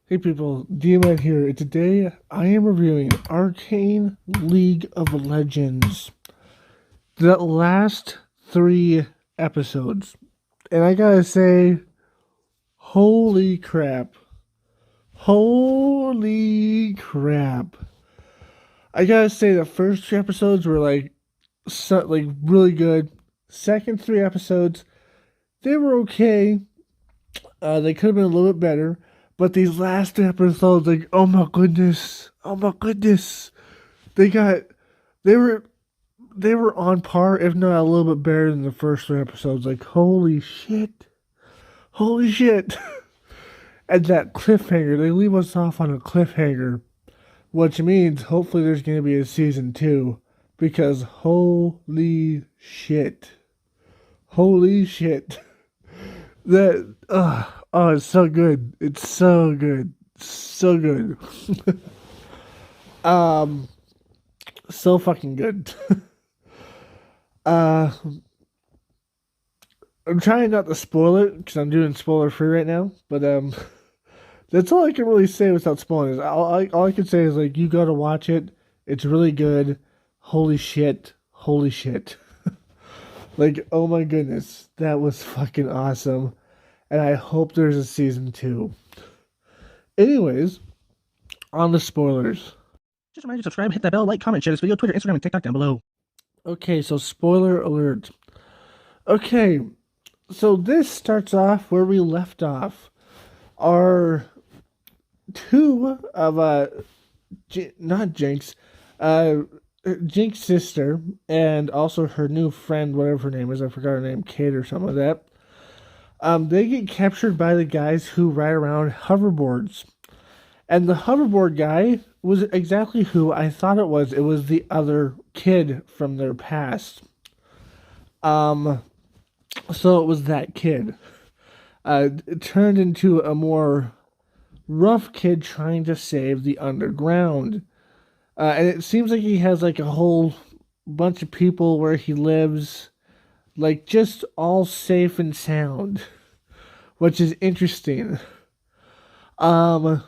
Hey people, DMN here, and today I am reviewing Arcane League of Legends. The last three episodes. And I gotta say, holy crap. Holy crap. I gotta say the first three episodes were like really good. Second three episodes, they were okay. They could have been a little bit better. But these last two episodes, like, oh my goodness, they got, they were, they were on par, if not a little bit better than the first three episodes. Like, holy shit, and that cliffhanger, they leave us off on a cliffhanger, which means hopefully there's going to be a season two, because holy shit, that, oh, it's so good, it's so good, so good. Um, so fucking good. uh, I'm trying not to spoil it because I'm doing spoiler free right now. But that's all I can really say without spoiling. Is all I can say is like you gotta watch it. It's really good. Holy shit! Holy shit! Like oh my goodness, that was fucking awesome. And I hope there's a season two. Anyways, on the spoilers. Just remind you to subscribe, hit that bell, like, comment, share this video, Twitter, Instagram, and TikTok down below. Okay, so spoiler alert. Okay, so this starts off where we left off. Our two of not Jinx, uh, Jinx's sister, and also her new friend, whatever her name is, I forgot her name, Kate or something like that. They get captured by the guys who ride around hoverboards, and the hoverboard guy was exactly who I thought it was. It was the other kid from their past. Um, so it was that kid. It turned into a more rough kid trying to save the underground. And it seems like he has like a whole bunch of people where he lives, like just all safe and sound, which is interesting. Um,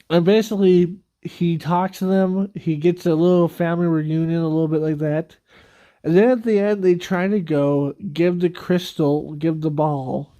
and basically, he talks to them. He gets a little family reunion, a little bit like that. And then at the end, they try to go give the ball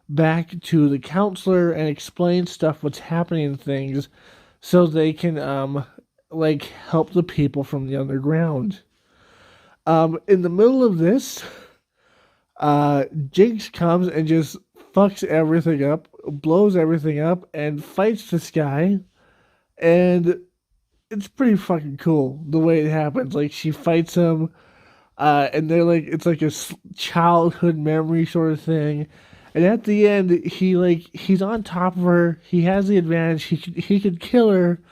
back to the counselor and explain stuff, what's happening, things, so they can like help the people from the underground. In the middle of this, Jinx comes and just fucks everything up, blows everything up, and fights this guy. And it's pretty fucking cool the way it happens. Like she fights him, and they're like it's like a childhood memory sort of thing. And at the end, he's on top of her. He has the advantage. He could kill her,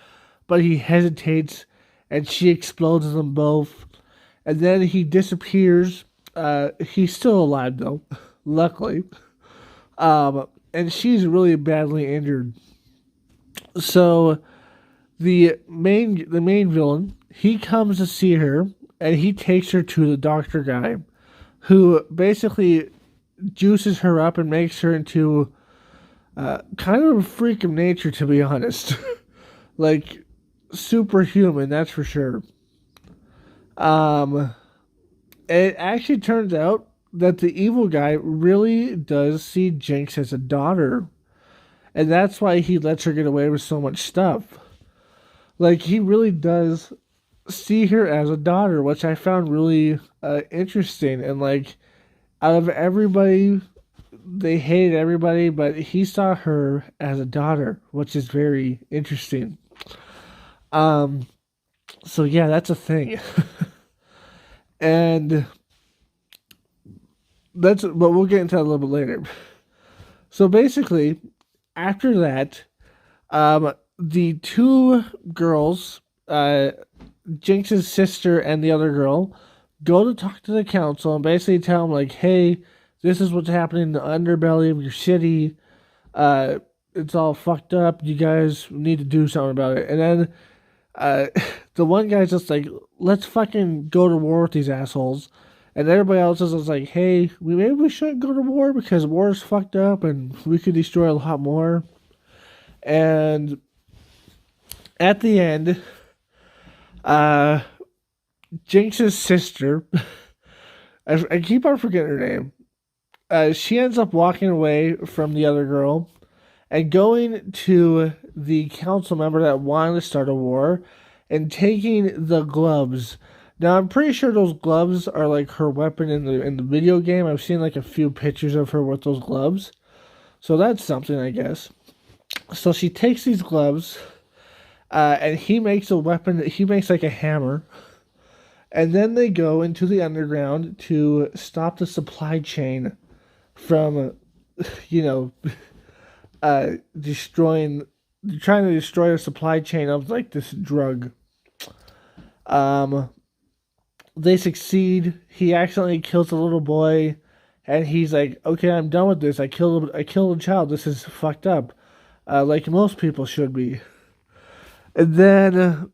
but he hesitates, and she explodes them both. And then he disappears. He's still alive though, luckily. And she's really badly injured. So the main villain, he comes to see her, and he takes her to the doctor guy, who basically juices her up and makes her into kind of a freak of nature, to be honest. Like superhuman, that's for sure. Um, it actually turns out that the evil guy really does see Jinx as a daughter, and that's why he lets her get away with so much stuff. Like he really does see her as a daughter, which I found really interesting. And like out of everybody, they hated everybody, but he saw her as a daughter, which is very interesting. Um, so yeah, that's a thing, and but we'll get into that a little bit later. So basically, after that, the two girls, Jinx's sister and the other girl, go to talk to the council and basically tell them like, "Hey, this is what's happening in the underbelly of your city. Uh, it's all fucked up. You guys need to do something about it." And then, uh, the one guy's just like, "Let's fucking go to war with these assholes." And everybody else is just like, "Hey, maybe we shouldn't go to war because war is fucked up and we could destroy a lot more." And at the end, uh, Jinx's sister, I keep on forgetting her name. She ends up walking away from the other girl and going to the council member that wanted to start a war and taking the gloves. Now I'm pretty sure those gloves are like her weapon in the video game. I've seen like a few pictures of her with those gloves. So that's something, I guess. So she takes these gloves, and he makes a weapon. He makes like a hammer, and then they go into the underground to stop the supply chain from, you know, destroying, trying to destroy a supply chain of like this drug. Um, they succeed. He accidentally kills a little boy, and he's like, "Okay, I'm done with this. I killed a child. This is fucked up, like most people should be." And then,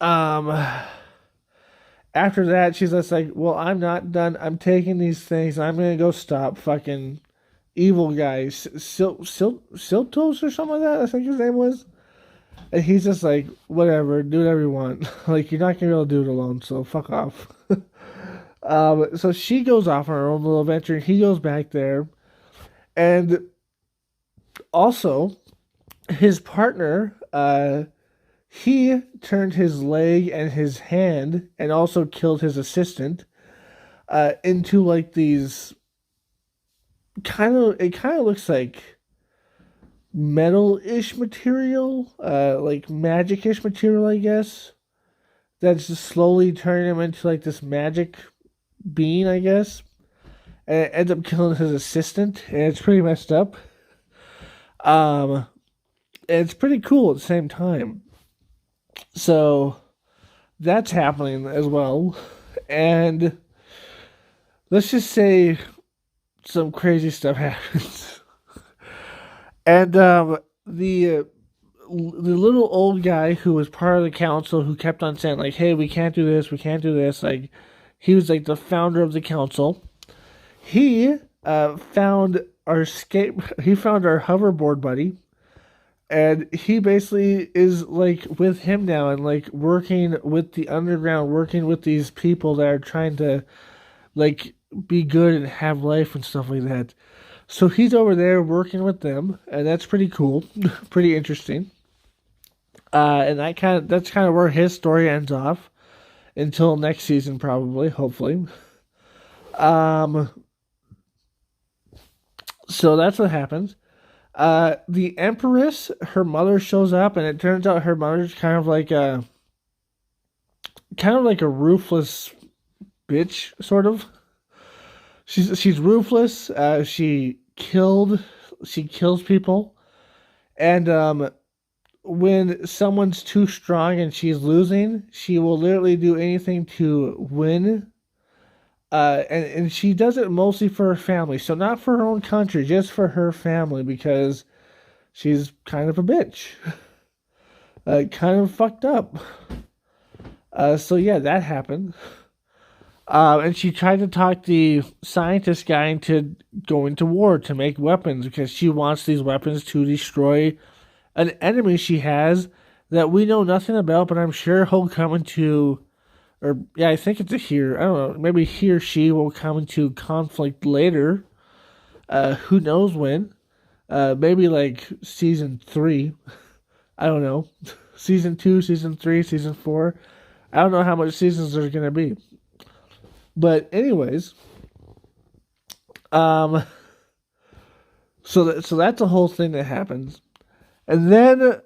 um, after that, she's just like, "Well, I'm not done. I'm taking these things. I'm gonna go stop fucking evil guys, Siltos or something like that. I think his name was." And he's just like, "Whatever, do whatever you want. Like, you're not gonna be able to do it alone, so fuck off." So she goes off on her own little adventure, and he goes back there, and also his partner, he turned his leg and his hand, and also killed his assistant, into like these it kind of looks like metal-ish material, like magic-ish material, I guess. That's just slowly turning him into like this magic being, I guess. And it ends up killing his assistant, and it's pretty messed up. And it's pretty cool at the same time. So that's happening as well. And let's just say some crazy stuff happens. And the little old guy who was part of the council, who kept on saying like, "Hey, we can't do this, we can't do this." Like, he was like the founder of the council. He found our He found our hoverboard buddy, and he basically is like with him now, and like working with the underground, working with these people that are trying to like be good and have life and stuff like that. So he's over there working with them, and that's pretty cool, pretty interesting. And that's kind of where his story ends off until next season, probably, hopefully. Um, so that's what happens. The Empress, her mother shows up, and it turns out her mother's kind of like a ruthless bitch, sort of. She's ruthless. She kills people, and when someone's too strong and she's losing, she will literally do anything to win. And she does it mostly for her family, so not for her own country, just for her family, because she's kind of a bitch, kind of fucked up. So yeah, that happened. And she tried to talk the scientist guy into going to war to make weapons, because she wants these weapons to destroy an enemy she has that we know nothing about, but I'm sure he'll come into, or yeah, I think it's a here. I don't know. Maybe he or she will come into conflict later. Who knows when? Maybe like season 3. I don't know. Season 2, season 3, season 4. I don't know how much seasons there's gonna be. But anyways, so that's a whole thing that happens, and then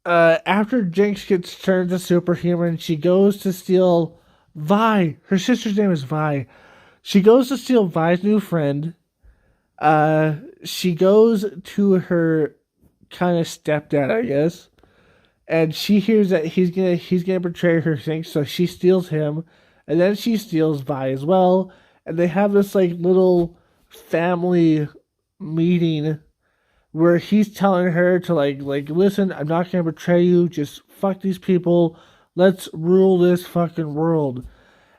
after Jinx gets turned to superhuman, she goes to steal Vi. Her sister's name is Vi. She goes to steal Vi's new friend. She goes to her kind of stepdad, I guess, and she hears that he's gonna betray her thing, so she steals him. And then she steals Vi as well. And they have this like little family meeting where he's telling her to like listen, I'm not gonna betray you, just fuck these people. Let's rule this fucking world.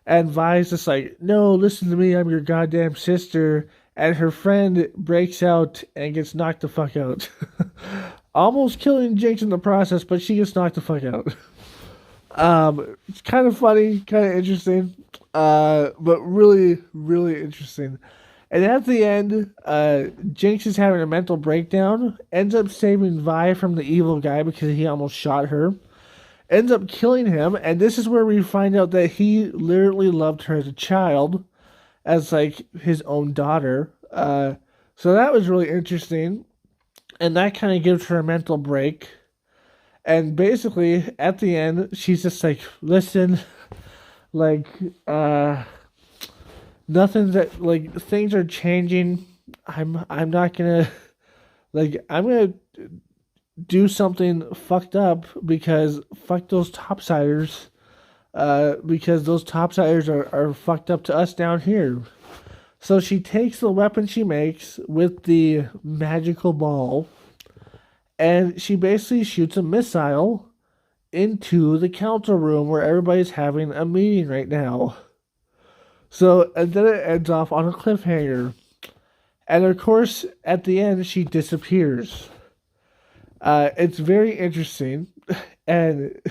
And Vi's just like, "No, listen to me, I'm your goddamn sister." And her friend breaks out and gets knocked the fuck out. almost killing Jinx in the process, but she gets knocked the fuck out. It's kind of funny, kind of interesting, but really, really interesting. And at the end, Jinx is having a mental breakdown, ends up saving Vi from the evil guy because he almost shot her, ends up killing him, and this is where we find out that he literally loved her as a child, as like his own daughter. So that was really interesting, and that kind of gives her a mental break. And basically, at the end, she's just like, "Listen, like, nothing that like things are changing. I'm not gonna like I'm gonna do something fucked up because fuck those topsiders. Because those topsiders are fucked up to us down here." So she takes the weapon she makes with the magical ball, and she basically shoots a missile into the council room where everybody's having a meeting right now. So, and then it ends off on a cliffhanger. And of course, at the end, she disappears. It's very interesting. And,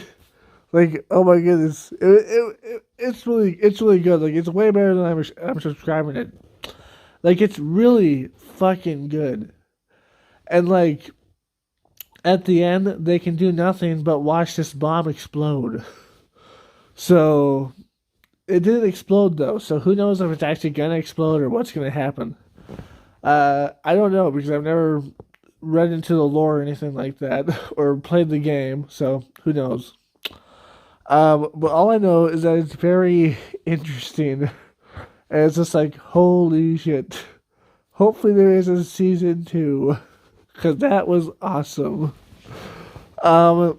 like, oh my goodness. It's really good. Like, it's way better than I'm subscribing it. Like, it's really fucking good. And, like, at the end, they can do nothing but watch this bomb explode. So, it didn't explode though, so who knows if it's actually gonna explode or what's gonna happen. I don't know because I've never read into the lore or anything like that or played the game, so who knows. But all I know is that it's very interesting, and it's just like holy shit. Hopefully there is a season 2, because that was awesome. Um,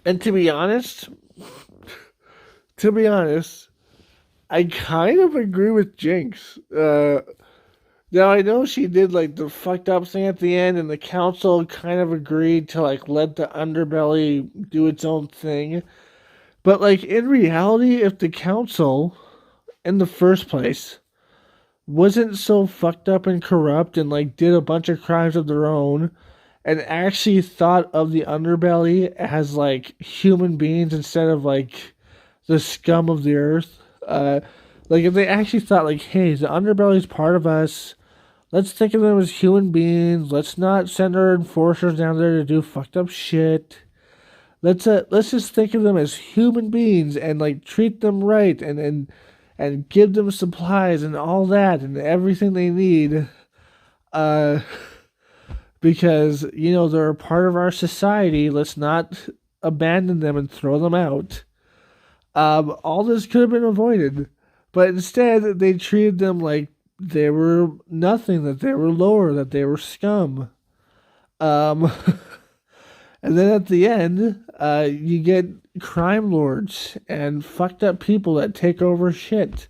and to be honest, I kind of agree with Jinx. Now I know she did like the fucked up thing at the end, and the council kind of agreed to like let the underbelly do its own thing. But like in reality, if the council in the first place wasn't so fucked up and corrupt and like did a bunch of crimes of their own and actually thought of the underbelly as like human beings instead of like the scum of the earth. Like if they actually thought like, hey, the underbelly is part of us. Let's think of them as human beings. Let's not send our enforcers down there to do fucked up shit. Let's just think of them as human beings and like treat them right and give them supplies and all that and everything they need. Uh, because they're a part of our society. Let's not abandon them and throw them out. All this could have been avoided, but instead they treated them like they were nothing, that they were lower, that they were scum. Um, and then at the end, you get crime lords and fucked up people that take over shit.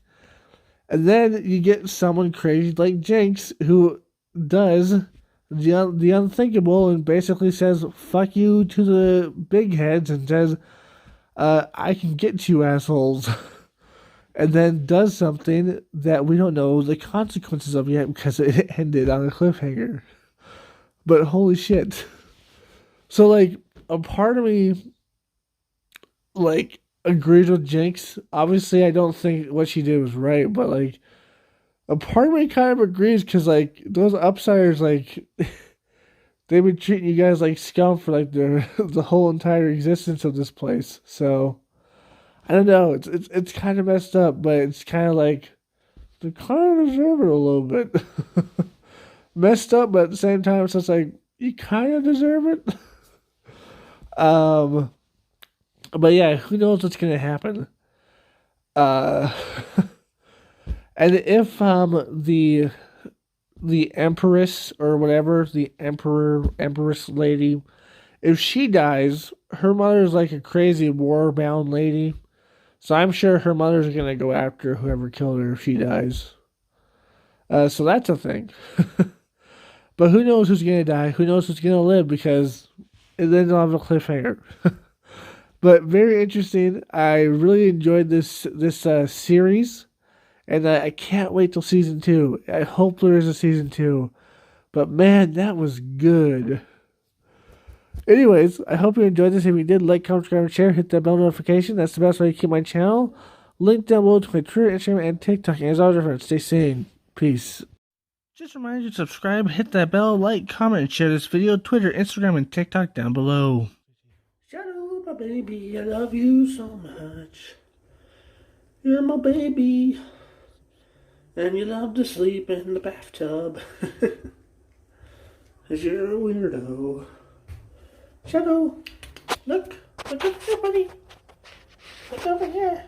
And then you get someone crazy like Jinx who does the unthinkable and basically says fuck you to the big heads and says, I can get you assholes. And then does something that we don't know the consequences of yet because it ended on a cliffhanger. But holy shit. So, like, a part of me, like, agrees with Jinx. Obviously, I don't think what she did was right, but, like, a part of me kind of agrees because, like, those upsiders, like, they've been treating you guys like scum for, like, the whole entire existence of this place. So, I don't know. It's kind of messed up, but it's kind of like, they kind of deserve it a little bit. Messed up, but at the same time, it's just like, you kind of deserve it. But yeah, who knows what's gonna happen? Uh, and if the empress or whatever, the empress lady, if she dies, her mother's like a crazy war-bound lady, so I'm sure her mother's gonna go after whoever killed her if she dies. So that's a thing. But who knows who's gonna die? Who knows who's gonna live? Because then they'll have a cliffhanger. But very interesting. I really enjoyed this series, and I can't wait till season 2. I hope there is a season 2. But man, that was good. Anyways, I hope you enjoyed this. If you did, like, comment, subscribe, and share. Hit that bell notification. That's the best way to keep my channel. Link down below to my Twitter, Instagram, and TikTok. And as always, friends, stay sane. Peace. Just remind you to subscribe, hit that bell, like, comment, and share this video. Twitter, Instagram, and TikTok down below. Shadow, my baby, I love you so much. You're my baby. And you love to sleep in the bathtub. 'Cause you're a weirdo. Shadow, look over here, buddy. Look over here.